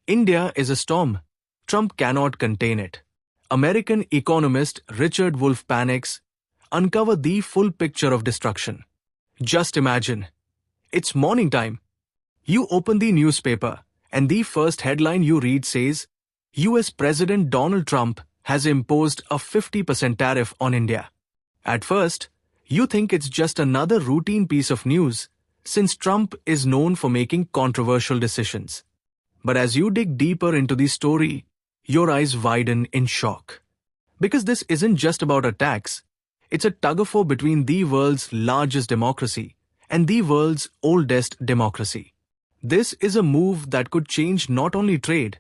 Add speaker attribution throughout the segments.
Speaker 1: India is a storm. Trump cannot contain it. American economist Richard Wolff panics. Uncover the full picture of destruction. Just imagine. It's morning time. You open the newspaper, and the first headline you read says, US President Donald Trump has imposed a 50% tariff on India. At first, you think it's just another routine piece of news, since Trump is known for making controversial decisions. But as you dig deeper into the story, your eyes widen in shock. Because this isn't just about a tax, it's a tug-of-war between the world's largest democracy and the world's oldest democracy. This is a move that could change not only trade,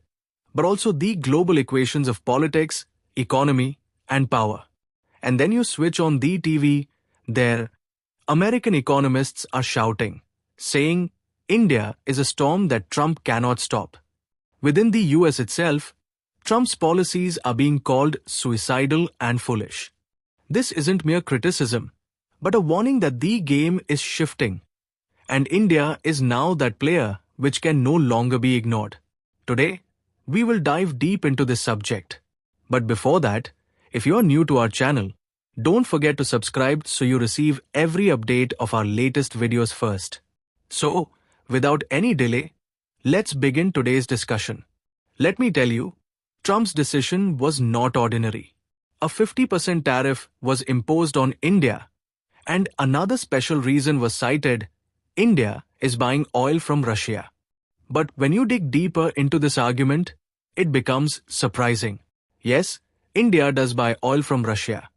Speaker 1: but also the global equations of politics, economy, and power. And then you switch on the TV, there, American economists are shouting, saying, India is a storm that Trump cannot stop. Within the US itself, Trump's policies are being called suicidal and foolish. This isn't mere criticism, but a warning that the game is shifting. And India is now that player which can no longer be ignored. Today, we will dive deep into this subject. But before that, if you are new to our channel, don't forget to subscribe so you receive every update of our latest videos first. So, without any delay, let's begin today's discussion. Let me tell you, Trump's decision was not ordinary. A 50% tariff was imposed on India, and another special reason was cited: India is buying oil from Russia. But when you dig deeper into this argument, it becomes surprising. Yes, India does buy oil from Russia,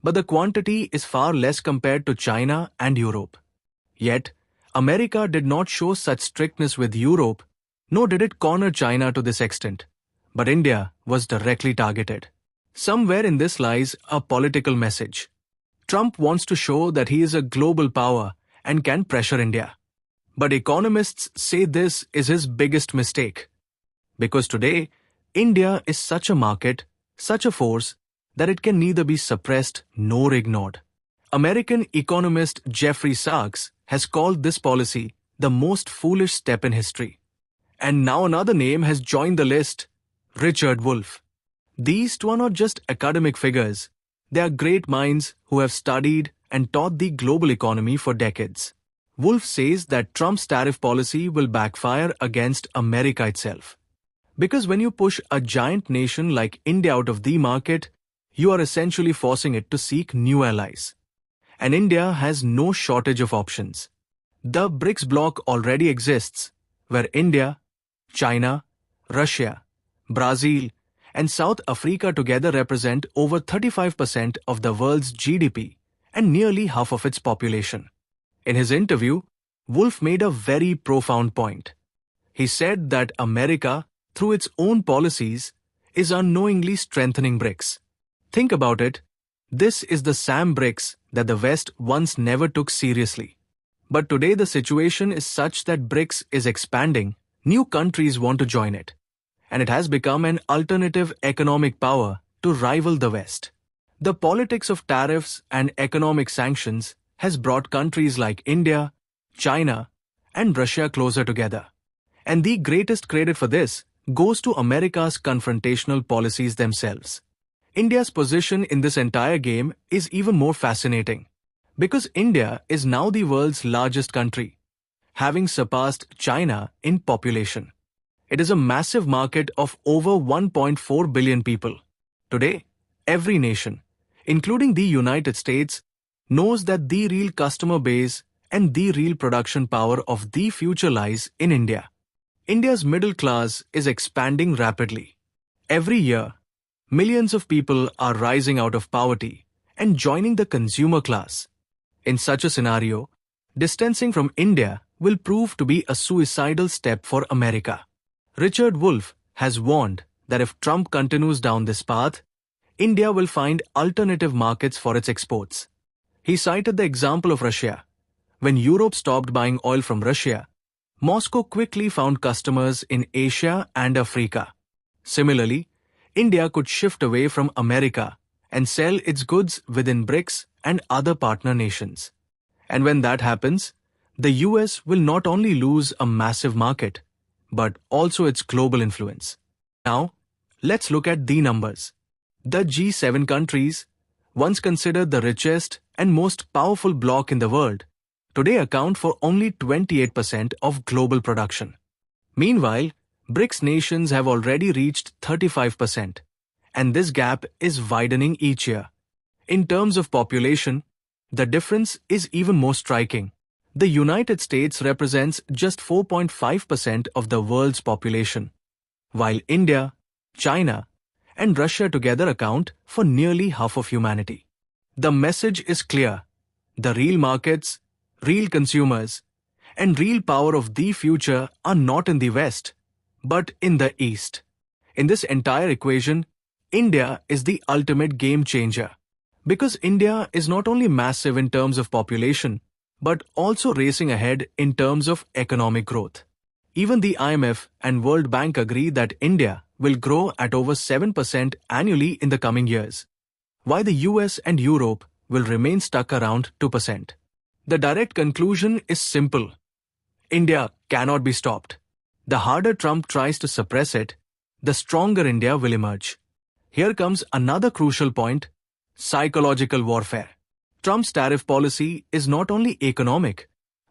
Speaker 1: but the quantity is far less compared to China and Europe. Yet, America did not show such strictness with Europe, nor did it corner China to this extent. But India was directly targeted. Somewhere in this lies a political message. Trump wants to show that he is a global power and can pressure India. But economists say this is his biggest mistake. Because today, India is such a market, such a force, that it can neither be suppressed nor ignored. American economist Jeffrey Sachs has called this policy the most foolish step in history. And now another name has joined the list: Richard Wolff. These two are not just academic figures. They are great minds who have studied and taught the global economy for decades. Wolff says that Trump's tariff policy will backfire against America itself. Because when you push a giant nation like India out of the market, you are essentially forcing it to seek new allies. And India has no shortage of options. The BRICS bloc already exists, where India, China, Russia, Brazil, and South Africa together represent over 35% of the world's GDP and nearly half of its population. In his interview, Wolff made a very profound point. He said that America, through its own policies, is unknowingly strengthening BRICS. Think about it. This is the same BRICS that the West once never took seriously. But today the situation is such that BRICS is expanding, new countries want to join it, and it has become an alternative economic power to rival the West. The politics of tariffs and economic sanctions has brought countries like India, China, and Russia closer together. And the greatest credit for this goes to America's confrontational policies themselves. India's position in this entire game is even more fascinating, because India is now the world's largest country, having surpassed China in population. It is a massive market of over 1.4 billion people. Today, every nation, including the United States, knows that the real customer base and the real production power of the future lies in India. India's middle class is expanding rapidly. Every year, millions of people are rising out of poverty and joining the consumer class. In such a scenario, distancing from India will prove to be a suicidal step for America. Richard Wolff has warned that if Trump continues down this path, India will find alternative markets for its exports. He cited the example of Russia. When Europe stopped buying oil from Russia, Moscow quickly found customers in Asia and Africa. Similarly, India could shift away from America and sell its goods within BRICS and other partner nations. And when that happens, the US will not only lose a massive market, but also its global influence. Now, let's look at the numbers. The G7 countries, once considered the richest and most powerful bloc in the world, today account for only 28% of global production. Meanwhile, BRICS nations have already reached 35%, and this gap is widening each year. In terms of population, the difference is even more striking. The United States represents just 4.5% of the world's population, while India, China, and Russia together account for nearly half of humanity. The message is clear. The real markets, real consumers, and real power of the future are not in the West, but in the East. In this entire equation, India is the ultimate game changer. Because India is not only massive in terms of population, but also racing ahead in terms of economic growth. Even the IMF and World Bank agree that India will grow at over 7% annually in the coming years, while the US and Europe will remain stuck around 2%. The direct conclusion is simple. India cannot be stopped. The harder Trump tries to suppress it, the stronger India will emerge. Here comes another crucial point: psychological warfare. Trump's tariff policy is not only economic,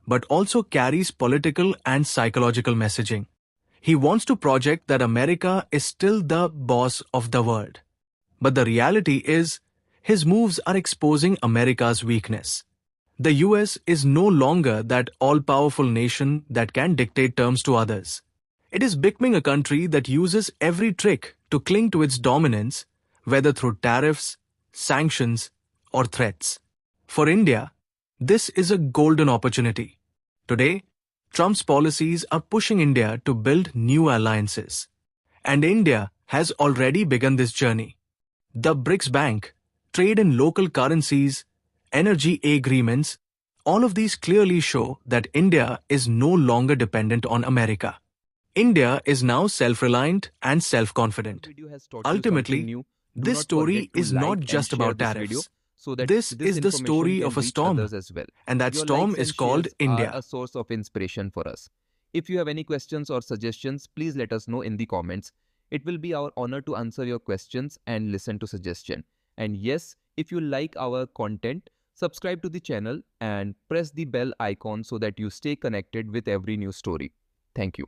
Speaker 1: but also carries political and psychological messaging. He wants to project that America is still the boss of the world. But the reality is, his moves are exposing America's weakness. The US is no longer that all-powerful nation that can dictate terms to others. It is becoming a country that uses every trick to cling to its dominance, whether through tariffs, sanctions, or threats. For India, this is a golden opportunity. Today, Trump's policies are pushing India to build new alliances. And India has already begun this journey. The BRICS Bank, trade in local currencies, energy agreements, all of these clearly show that India is no longer dependent on America. India is now self-reliant and self-confident. Ultimately, this story is not just about tariffs. This is the story of a storm, and that storm is called India.
Speaker 2: A source of inspiration for us. If you have any questions or suggestions, please let us know in the comments. It will be our honor to answer your questions and listen to suggestions. And yes, if you like our content, subscribe to the channel and press the bell icon so that you stay connected with every new story. Thank you.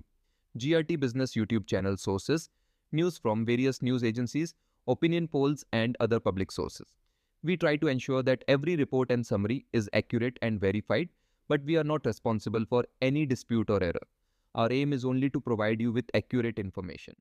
Speaker 2: GRT Business YouTube channel sources: news from various news agencies, opinion polls, and other public sources. We try to ensure that every report and summary is accurate and verified, but we are not responsible for any dispute or error. Our aim is only to provide you with accurate information.